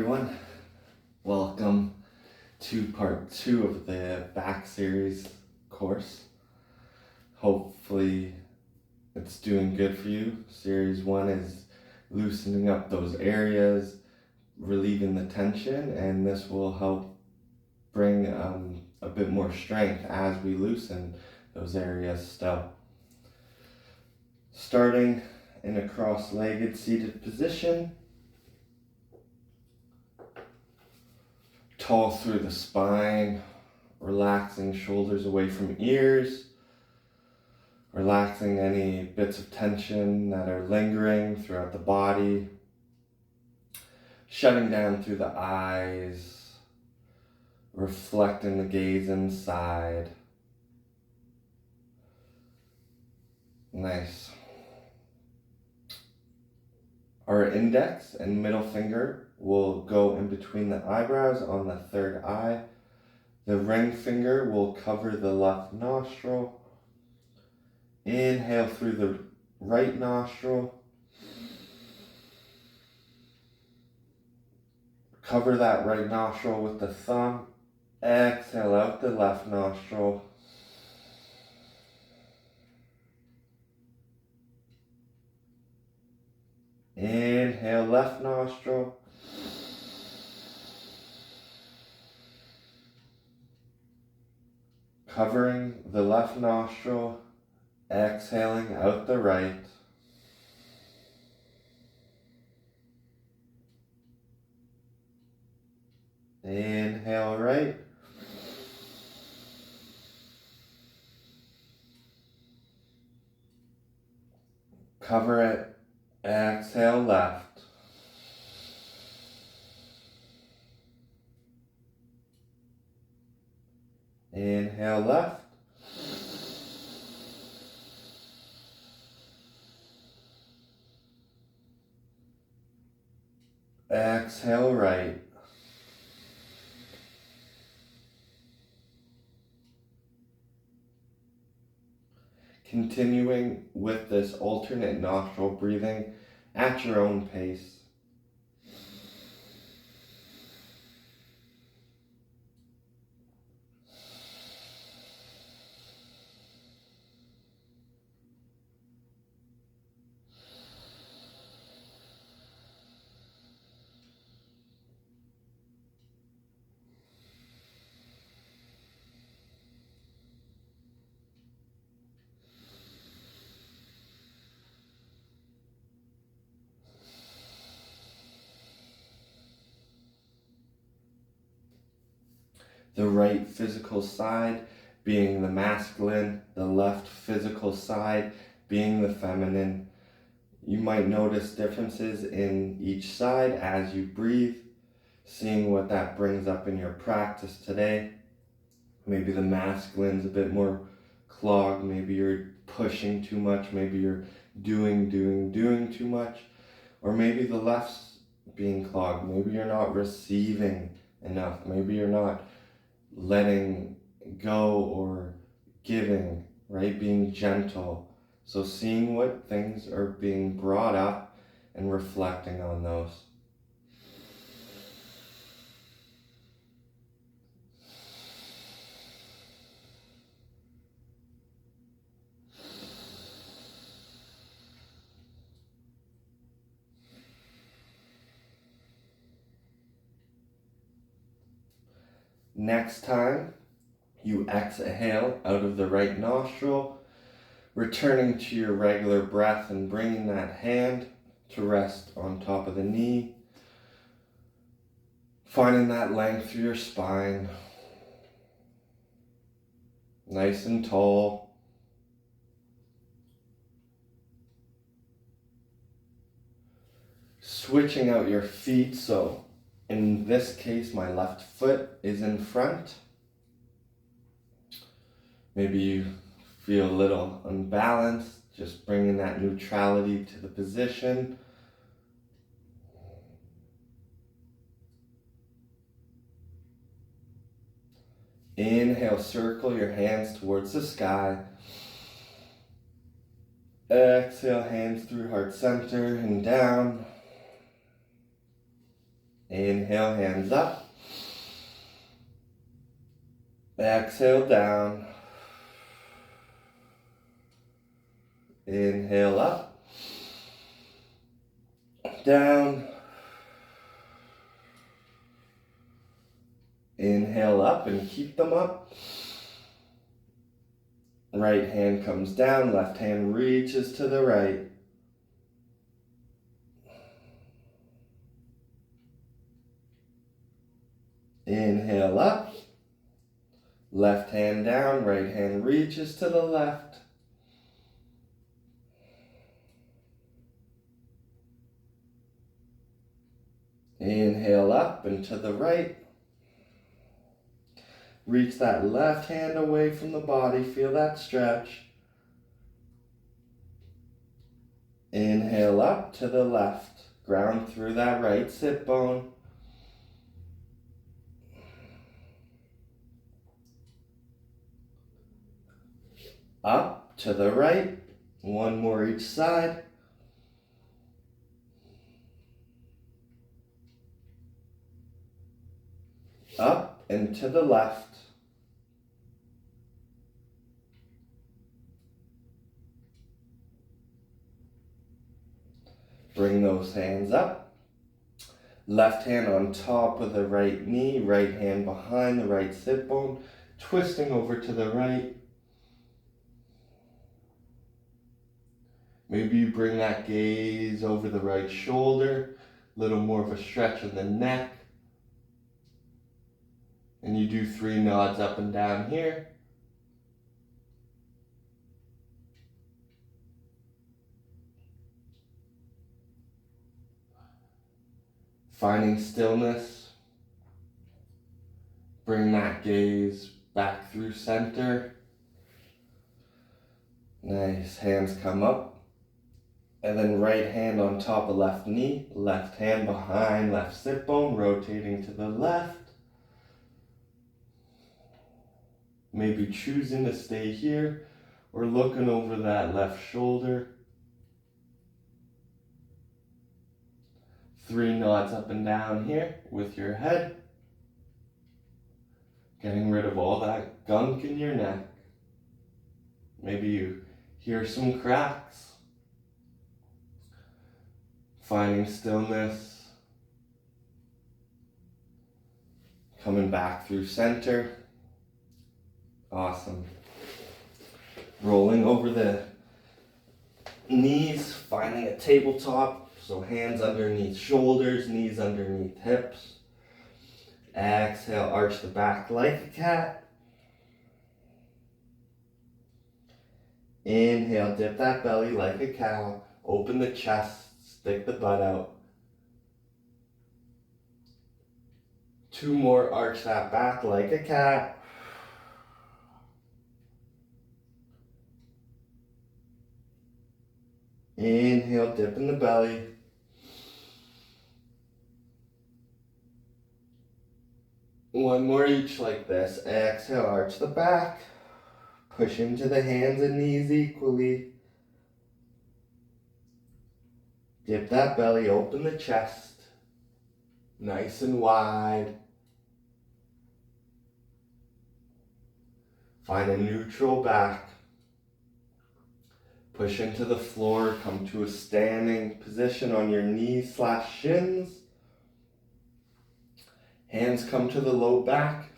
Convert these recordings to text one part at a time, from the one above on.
everyone. Welcome to part 2 of the back series course. Hopefully it's doing good for you. Series 1 is loosening up those areas, relieving the tension, and this will help bring a bit more strength as we loosen those areas still. Starting in a cross-legged seated position. Tall through the spine, relaxing shoulders away from ears, relaxing any bits of tension that are lingering throughout the body, shutting down through the eyes, reflecting the gaze inside. Nice. Our index and middle finger will go in between the eyebrows on the third eye. The ring finger will cover the left nostril. Inhale through the right nostril. Cover that right nostril with the thumb. Exhale out the left nostril. Inhale left nostril. Covering the left nostril, exhaling out the right. Inhale right. Cover it, exhale left. Inhale left. Exhale right. Continuing with this alternate nostril breathing at your own pace. The right physical side being the masculine, the left physical side being the feminine. You might notice differences in each side as you breathe, seeing what that brings up in your practice today. Maybe the masculine's a bit more clogged, maybe you're pushing too much, maybe you're doing too much, or maybe the left's being clogged, maybe you're not receiving enough, maybe you're not letting go or giving, right? Being gentle. So seeing what things are being brought up and reflecting on those. Next time you exhale out of the right nostril, returning to your regular breath and bringing that hand to rest on top of the knee. Finding that length through your spine. Nice and tall. Switching out your feet, so in this case, my left foot is in front. Maybe you feel a little unbalanced, just bringing that neutrality to the position. Inhale, circle your hands towards the sky. Exhale, hands through heart center and down. Inhale, hands up. Exhale, down. Inhale, up. Down. Inhale up and keep them up. Right hand comes down, left hand reaches to the right. Inhale up. Left hand down, right hand reaches to the left. Inhale up and to the right. Reach that left hand away from the body. Feel that stretch. Inhale up to the left. Ground through that right sit bone. Up to the right. One more each side. Up and to the left. Bring those hands up. Left hand on top of the right knee, right hand behind the right sit bone, twisting over to the right. Maybe you bring that gaze over the right shoulder, a little more of a stretch in the neck. And you do 3 nods up and down here. Finding stillness. Bring that gaze back through center. Nice, hands come up. And then right hand on top of left knee, left hand behind left sit bone, rotating to the left. Maybe choosing to stay here or looking over that left shoulder. 3 nods up and down here with your head. Getting rid of all that gunk in your neck. Maybe you hear some cracks. Finding stillness. Coming back through center. Awesome. Rolling over the knees, finding a tabletop. So hands underneath shoulders, knees underneath hips. Exhale, arch the back like a cat. Inhale, dip that belly like a cow. Open the chest, stick the butt out. 2 more, arch that back like a cat. Inhale, dip in the belly. One more each like this. Exhale, arch the back. Push into the hands and knees equally. Dip that belly, open the chest. Nice and wide. Find a neutral back. Push into the floor, come to a standing position on your knees/shins. Hands come to the low back.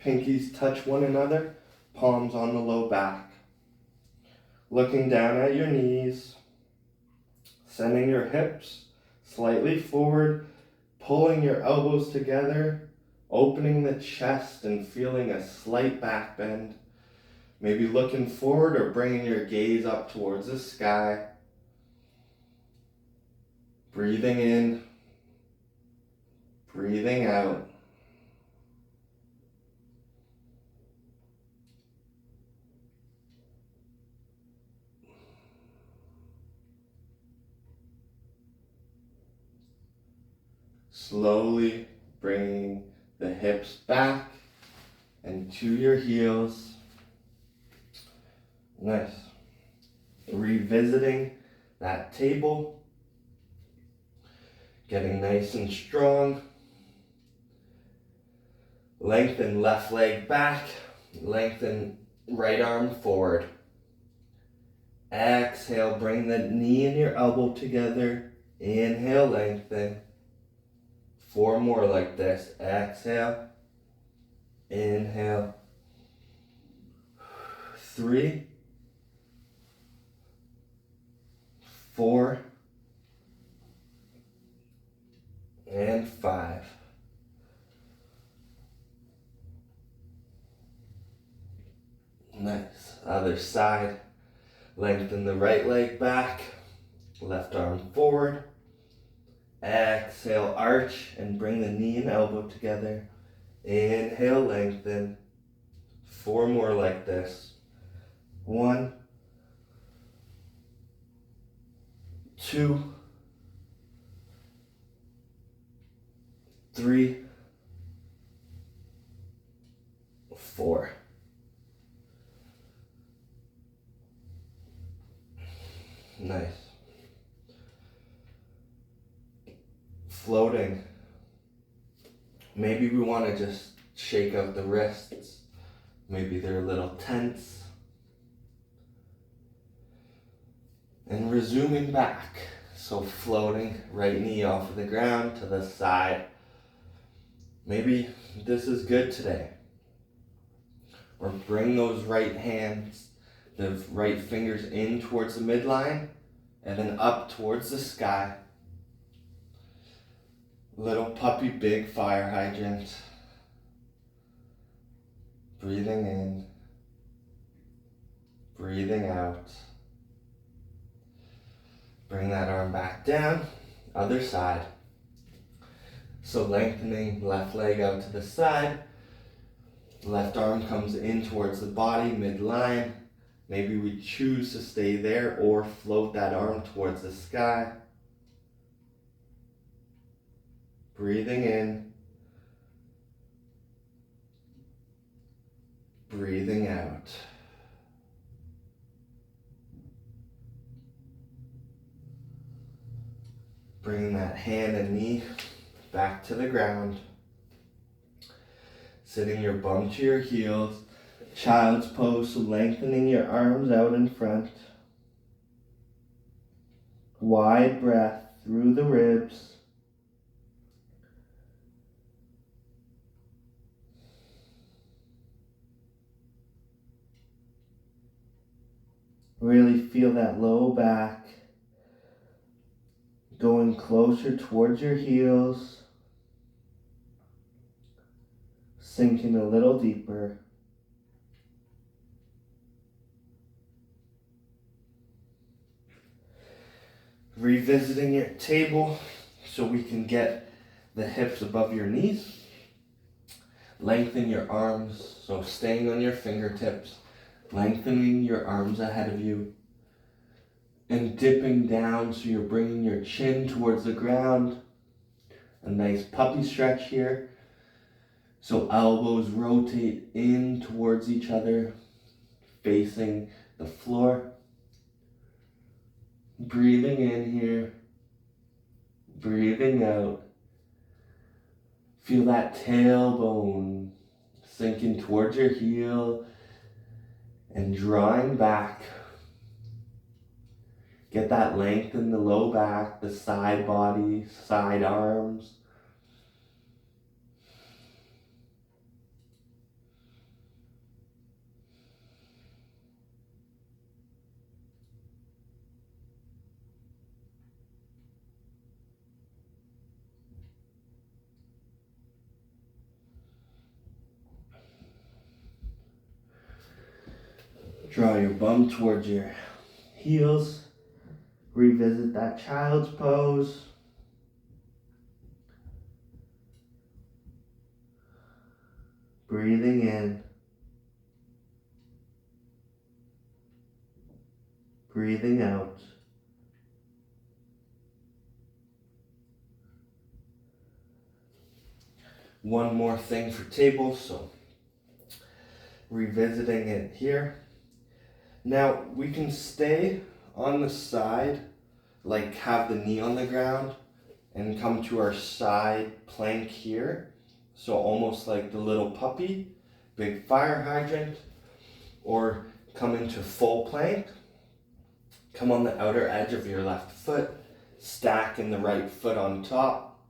Pinkies touch one another, palms on the low back. Looking down at your knees, sending your hips slightly forward, pulling your elbows together, opening the chest and feeling a slight back bend. Maybe looking forward or bringing your gaze up towards the sky. Breathing in, breathing out. Slowly bringing the hips back and to your heels. Nice. Revisiting that table. Getting nice and strong. Lengthen left leg back. Lengthen right arm forward. Exhale, bring the knee and your elbow together. Inhale, lengthen. 4 more like this. Exhale. Inhale. 3, 4, and 5. Nice. Other side. Lengthen the right leg back. Left arm forward. Exhale, arch and bring the knee and elbow together. Inhale, lengthen. 4 more like this. 1, 2, 3, 4. Nice. Floating. Maybe we want to just shake out the wrists. Maybe they're a little tense. And resuming back. So floating, right knee off of the ground to the side. Maybe this is good today. Or bring those right hands, the right fingers in towards the midline and then up towards the sky. Little puppy, big fire hydrant. Breathing in, breathing out. Bring that arm back down, other side. So lengthening left leg out to the side. Left arm comes in towards the body, midline. Maybe we choose to stay there or float that arm towards the sky. Breathing in. Breathing out. Bringing that hand and knee back to the ground. Sitting your bum to your heels. Child's pose, so lengthening your arms out in front. Wide breath through the ribs. Really feel that low back going closer towards your heels, sinking a little deeper. Revisiting your table so we can get the hips above your knees. Lengthen your arms, so staying on your fingertips, lengthening your arms ahead of you. And dipping down so you're bringing your chin towards the ground. A nice puppy stretch here. So elbows rotate in towards each other, facing the floor. Breathing in here. Breathing out. Feel that tailbone sinking towards your heel and drawing back. Get that length in the low back, the side body, side arms. Draw your bum towards your heels. Revisit that child's pose. Breathing in. Breathing out. One more thing for table, so revisiting it here. Now we can stay on the side, like have the knee on the ground, and come to our side plank here. So almost like the little puppy, big fire hydrant, or come into full plank. Come on the outer edge of your left foot, stacking the right foot on top,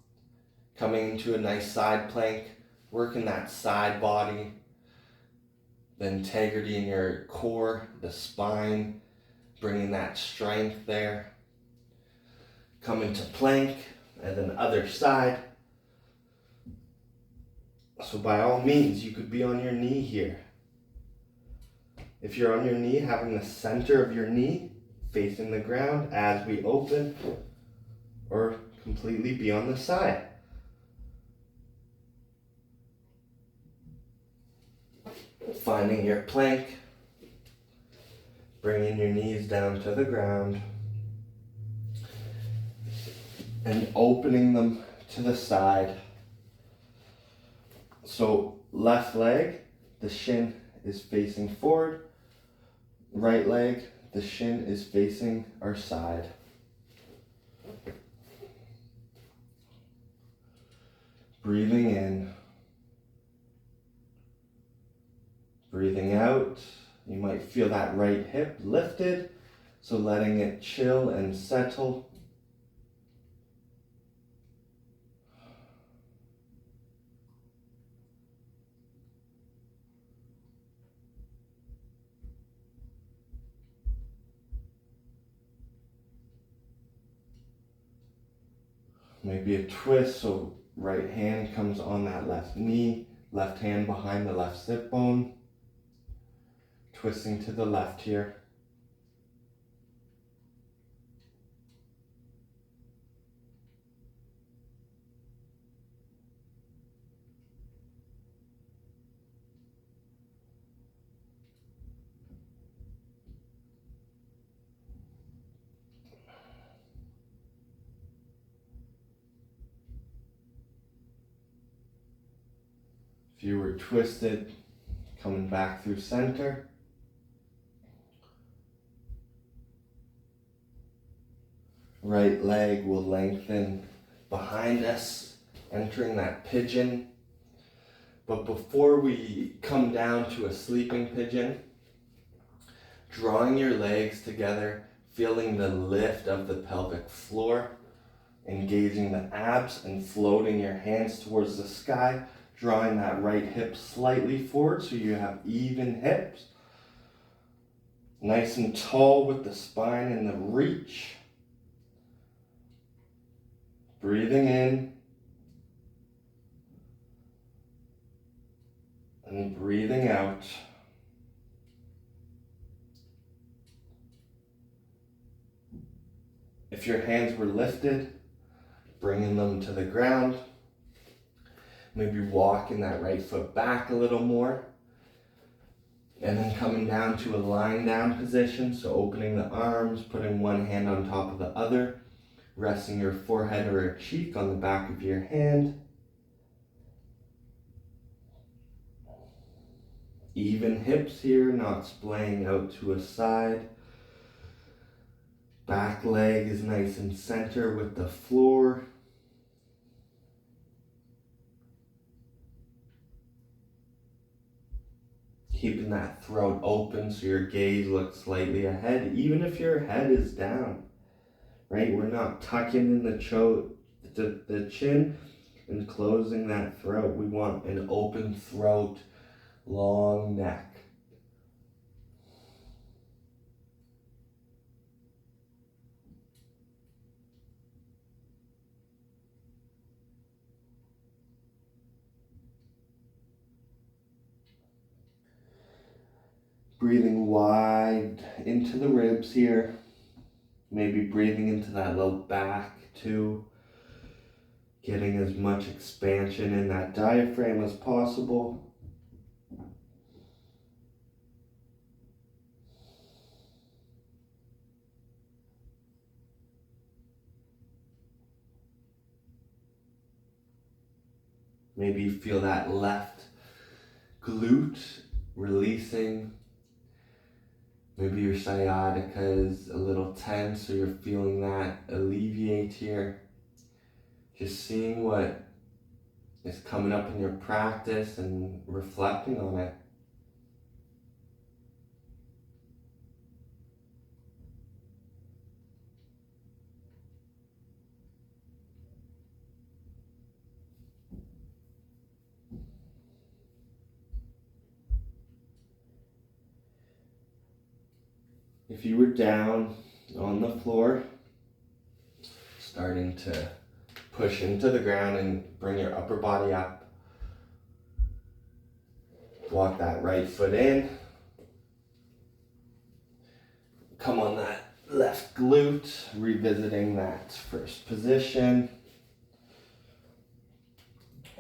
coming into a nice side plank, working that side body, the integrity in your core, the spine, bringing that strength there. Come into plank, and then other side. So by all means, you could be on your knee here. If you're on your knee, having the center of your knee facing the ground as we open, or completely be on the side. Finding your plank, bringing your knees down to the ground, and opening them to the side. So left leg, the shin is facing forward. Right leg, the shin is facing our side. Breathing in. Breathing out. You might feel that right hip lifted, so letting it chill and settle. Maybe a twist, so right hand comes on that left knee, left hand behind the left sit bone. Twisting to the left here. If you were twisted, coming back through center. Right leg will lengthen behind us, entering that pigeon. But before we come down to a sleeping pigeon, drawing your legs together, feeling the lift of the pelvic floor, engaging the abs and floating your hands towards the sky, drawing that right hip slightly forward so you have even hips. Nice and tall with the spine and the reach. Breathing in and breathing out. If your hands were lifted, bringing them to the ground. Maybe walking that right foot back a little more. And then coming down to a lying down position. So opening the arms, putting one hand on top of the other. Resting your forehead or a cheek on the back of your hand. Even hips here, not splaying out to a side. Back leg is nice and center with the floor. Keeping that throat open so your gaze looks slightly ahead, even if your head is down. Right? We're not tucking in the chin and closing that throat. We want an open throat, long neck. Breathing wide into the ribs here. Maybe breathing into that low back too. Getting as much expansion in that diaphragm as possible. Maybe you feel that left glute releasing. Maybe your sciatica is a little tense, so you're feeling that alleviate here. Just seeing what is coming up in your practice and reflecting on it. If you were down on the floor, starting to push into the ground and bring your upper body up. Walk that right foot in. Come on that left glute, revisiting that first position.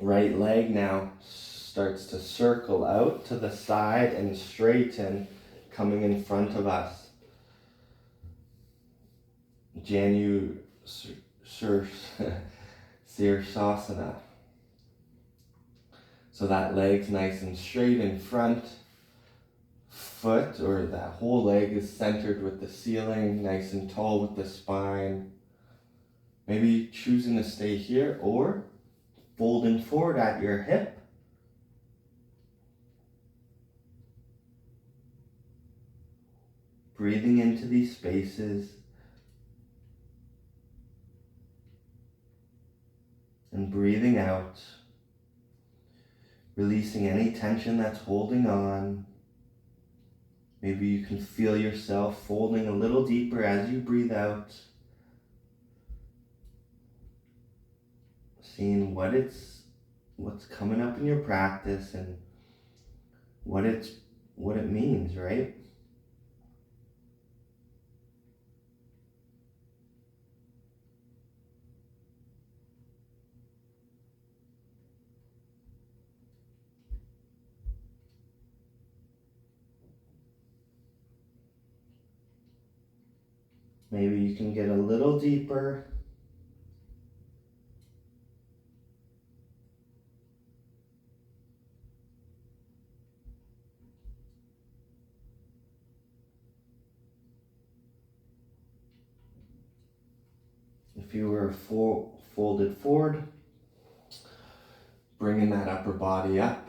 Right leg now starts to circle out to the side and straighten, coming in front of us. Srisasana. So that leg's nice and straight in front. Foot, or that whole leg, is centered with the ceiling, nice and tall with the spine. Maybe choosing to stay here or folding forward at your hip. Breathing into these spaces. And breathing out. Releasing any tension that's holding on. Maybe you can feel yourself folding a little deeper as you breathe out. Seeing what's coming up in your practice and what it means, right? Maybe you can get a little deeper. If you were folded forward, bringing that upper body up.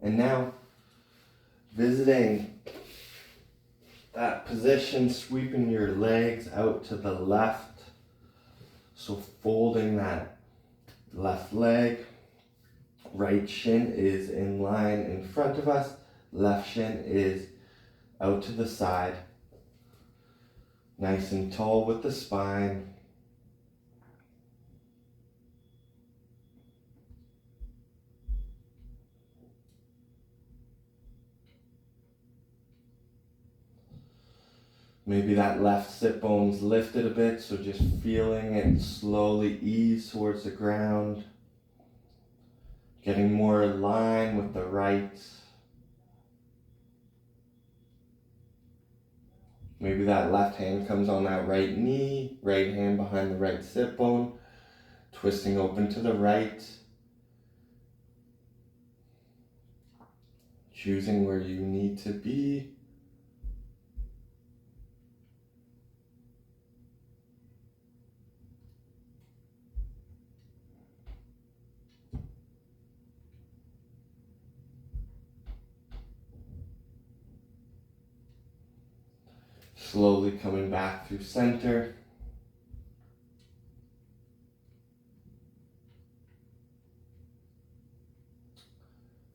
And now, visiting that position, sweeping your legs out to the left. So folding that left leg. Right shin is in line in front of us. Left shin is out to the side. Nice and tall with the spine. Maybe that left sit bone's lifted a bit, so just feeling it slowly ease towards the ground. Getting more in line with the right. Maybe that left hand comes on that right knee, right hand behind the right sit bone, twisting open to the right. Choosing where you need to be. Slowly coming back through center.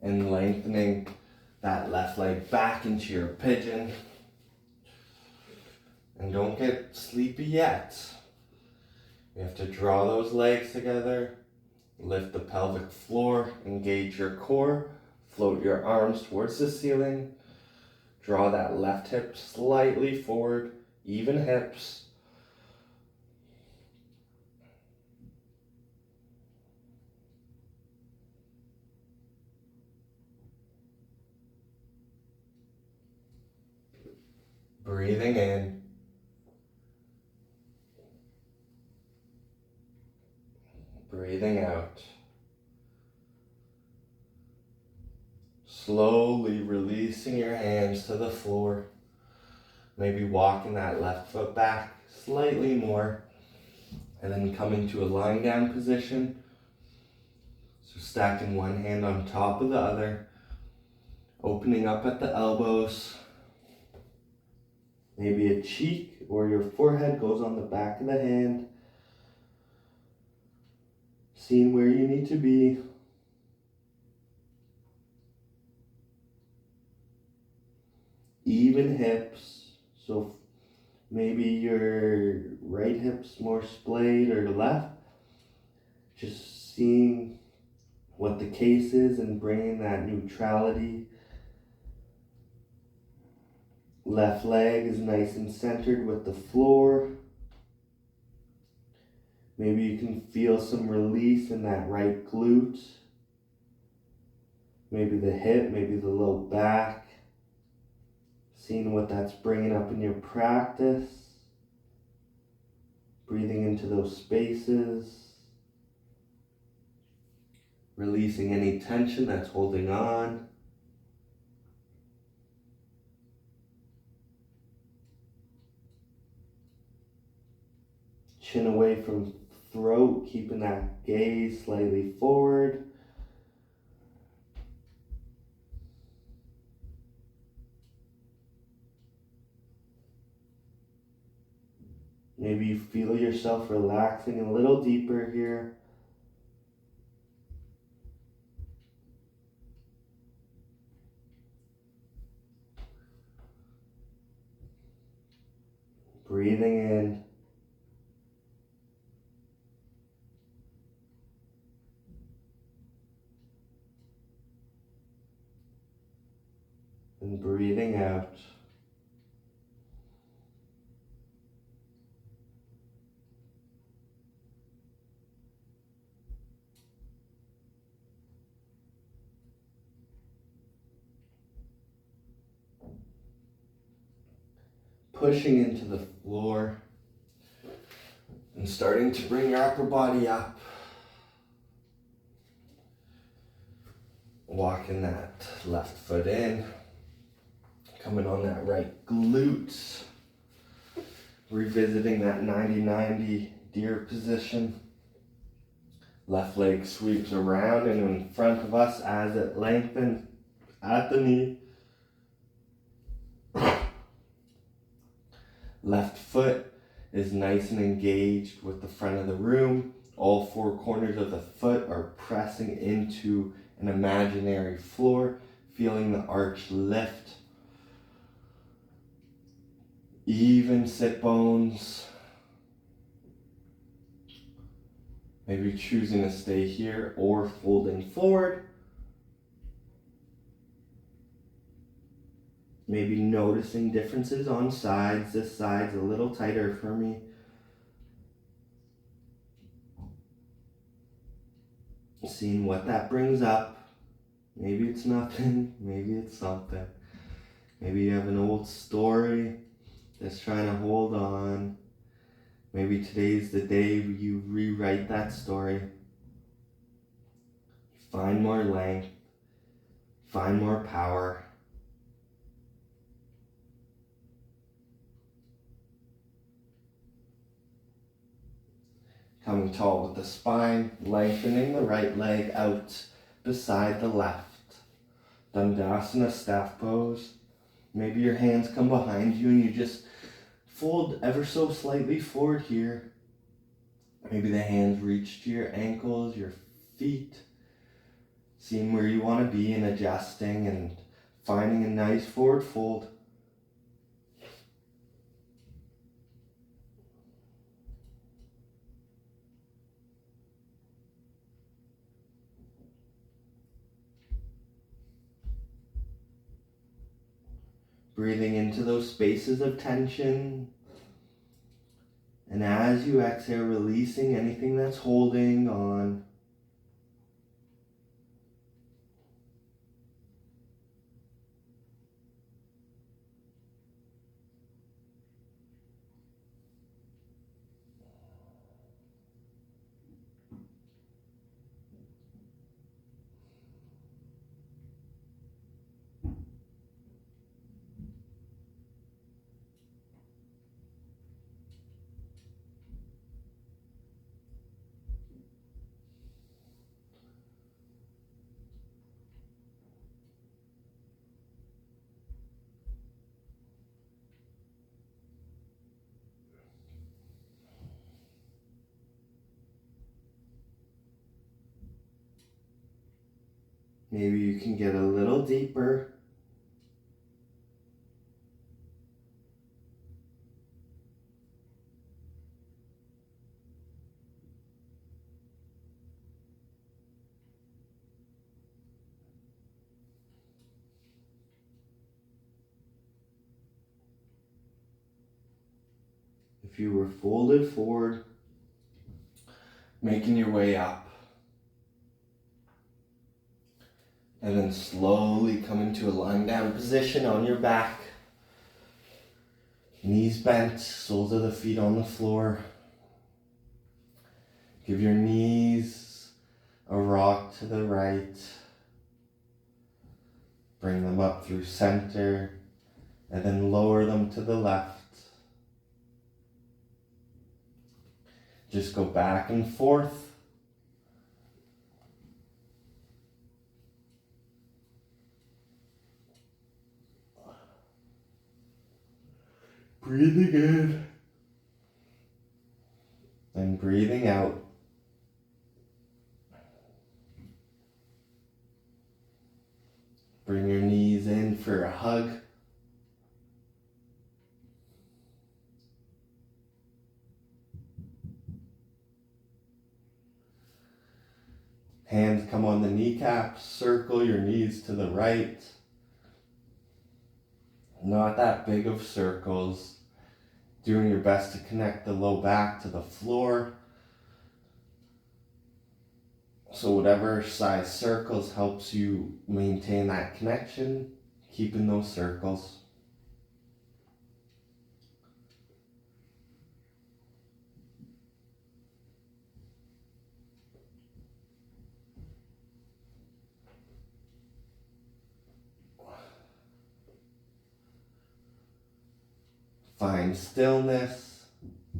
And lengthening that left leg back into your pigeon. And don't get sleepy yet. You have to draw those legs together. Lift the pelvic floor, engage your core, float your arms towards the ceiling. Draw that left hip slightly forward, even hips. Breathing in. Breathing out. Slowly releasing your hands to the floor. Maybe walking that left foot back slightly more. And then coming to a lying down position. So stacking one hand on top of the other, opening up at the elbows. Maybe a cheek or your forehead goes on the back of the hand. Seeing where you need to be. Even hips. So maybe your right hip's more splayed or left. Just seeing what the case is and bringing that neutrality. Left leg is nice and centered with the floor. Maybe you can feel some release in that right glute. Maybe the hip, maybe the low back. Seeing what that's bringing up in your practice. Breathing into those spaces. Releasing any tension that's holding on. Chin away from throat, keeping that gaze slightly forward. Maybe you feel yourself relaxing a little deeper here. Breathing in. And breathing out. Pushing into the floor and starting to bring your upper body up. Walking that left foot in. Coming on that right glute. Revisiting that 90-90 deer position. Left leg sweeps around and in front of us as it lengthens at the knee. Left foot is nice and engaged with the front of the room. All four corners of the foot are pressing into an imaginary floor, feeling the arch lift. Even sit bones. Maybe choosing to stay here or folding forward. Maybe noticing differences on sides. This side's a little tighter for me. Seeing what that brings up. Maybe it's nothing, maybe it's something. Maybe you have an old story that's trying to hold on. Maybe today's the day you rewrite that story. Find more length, find more power. Coming tall with the spine, lengthening the right leg out beside the left. Dandasana, staff pose. Maybe your hands come behind you and you just fold ever so slightly forward here. Maybe the hands reach to your ankles, your feet. Seeing where you want to be and adjusting and finding a nice forward fold. Breathing into those spaces of tension. And as you exhale, releasing anything that's holding on. Maybe you can get a little deeper. If you were folded forward, making your way up. And then slowly come into a lying down position on your back. Knees bent, soles of the feet on the floor. Give your knees a rock to the right. Bring them up through center and then lower them to the left. Just go back and forth. Breathing in and breathing out. Bring your knees in for a hug. Hands come on the kneecaps, circle your knees to the right. Not that big of circles. Doing your best to connect the low back to the floor. So whatever size circles helps you maintain that connection, keep in those circles. Find stillness,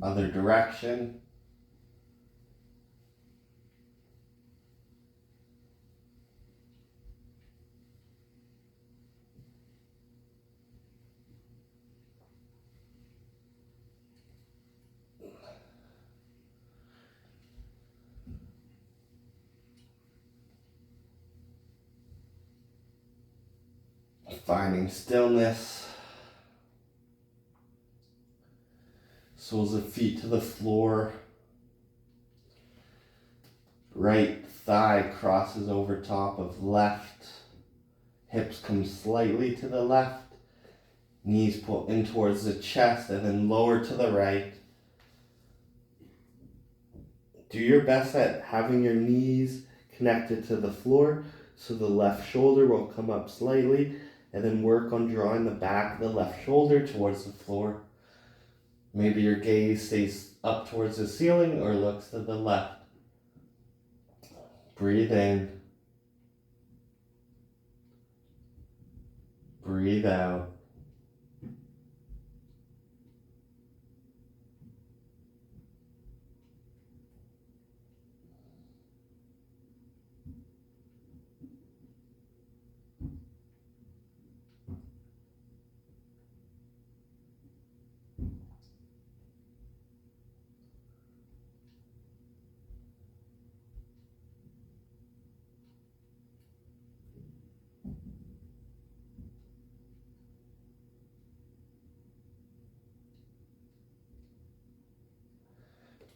other direction. Finding stillness. Soles of feet to the floor. Right thigh crosses over top of left. Hips come slightly to the left. Knees pull in towards the chest and then lower to the right. Do your best at having your knees connected to the floor so the left shoulder will come up slightly, and then work on drawing the back of the left shoulder towards the floor. Maybe your gaze stays up towards the ceiling or looks to the left. Breathe in. Breathe out.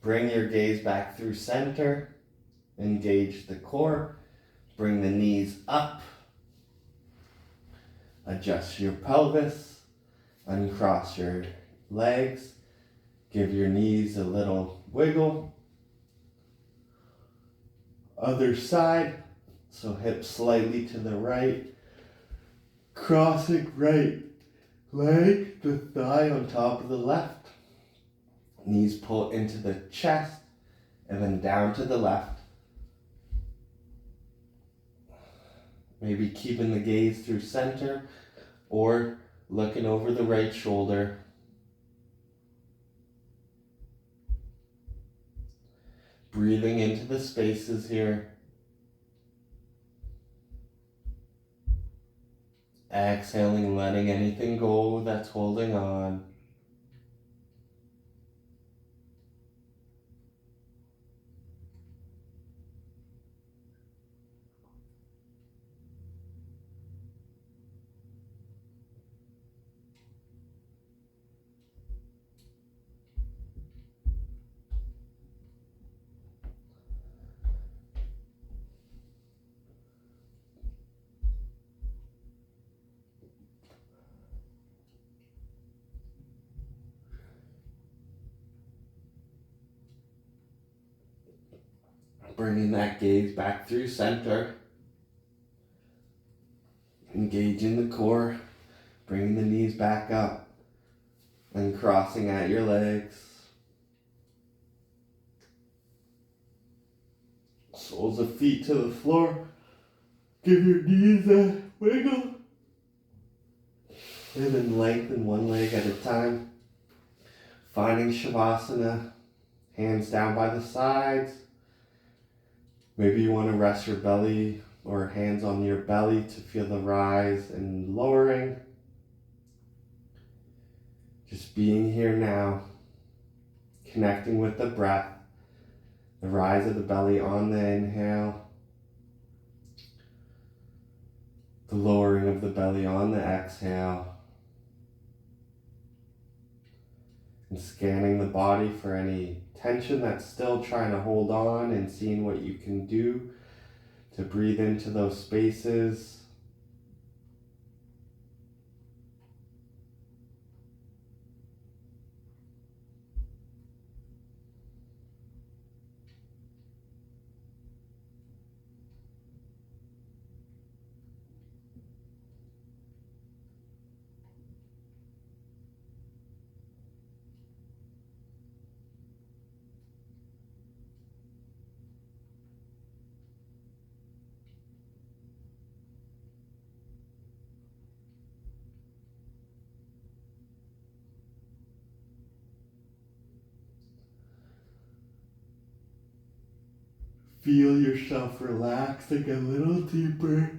Bring your gaze back through center. Engage the core. Bring the knees up. Adjust your pelvis. Uncross your legs. Give your knees a little wiggle. Other side. So hips slightly to the right. Crossing right leg, the thigh on top of the left. Knees pull into the chest and then down to the left. Maybe keeping the gaze through center or looking over the right shoulder. Breathing into the spaces here. Exhaling, letting anything go that's holding on. Bringing that gaze back through center. Engaging the core. Bringing the knees back up. And crossing at your legs. Soles of feet to the floor. Give your knees a wiggle. And then lengthen one leg at a time. Finding Shavasana. Hands down by the sides. Maybe you want to rest your belly or hands on your belly to feel the rise and lowering. Just being here now. Connecting with the breath. The rise of the belly on the inhale. The lowering of the belly on the exhale. And scanning the body for any tension that's still trying to hold on and seeing what you can do to breathe into those spaces. Feel yourself relaxing a little deeper.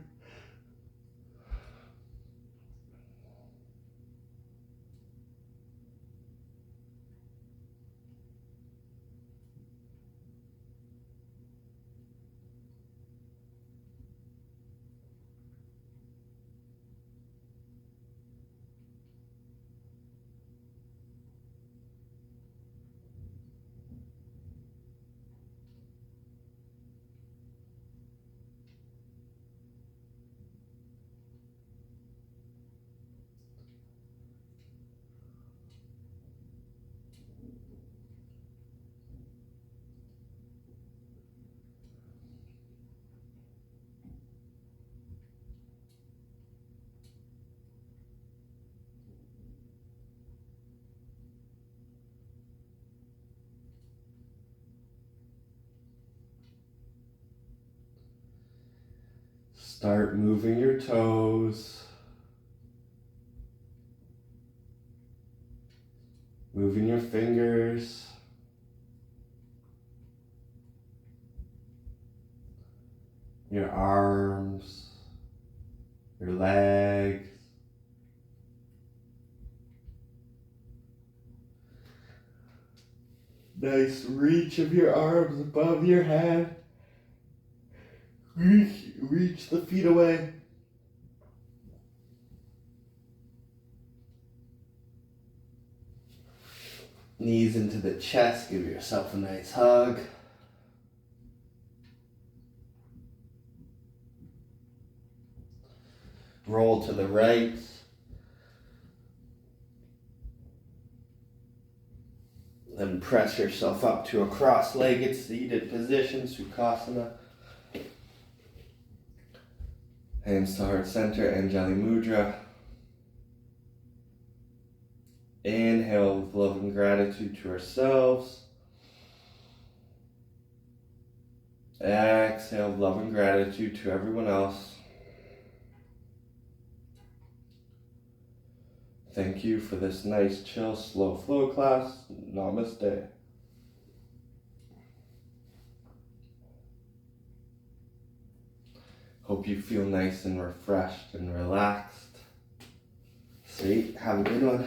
Start moving your toes. Moving your fingers. Your arms. Your legs. Nice reach of your arms above your head. Reach the feet away. Knees into the chest, give yourself a nice hug. Roll to the right. Then press yourself up to a cross-legged seated position, Sukhasana. Hands to heart center, Anjali Mudra. Inhale with love and gratitude to ourselves. Exhale with love and gratitude to everyone else. Thank you for this nice, chill, slow flow class. Namaste. Hope you feel nice and refreshed and relaxed. Sweet. Have a good one.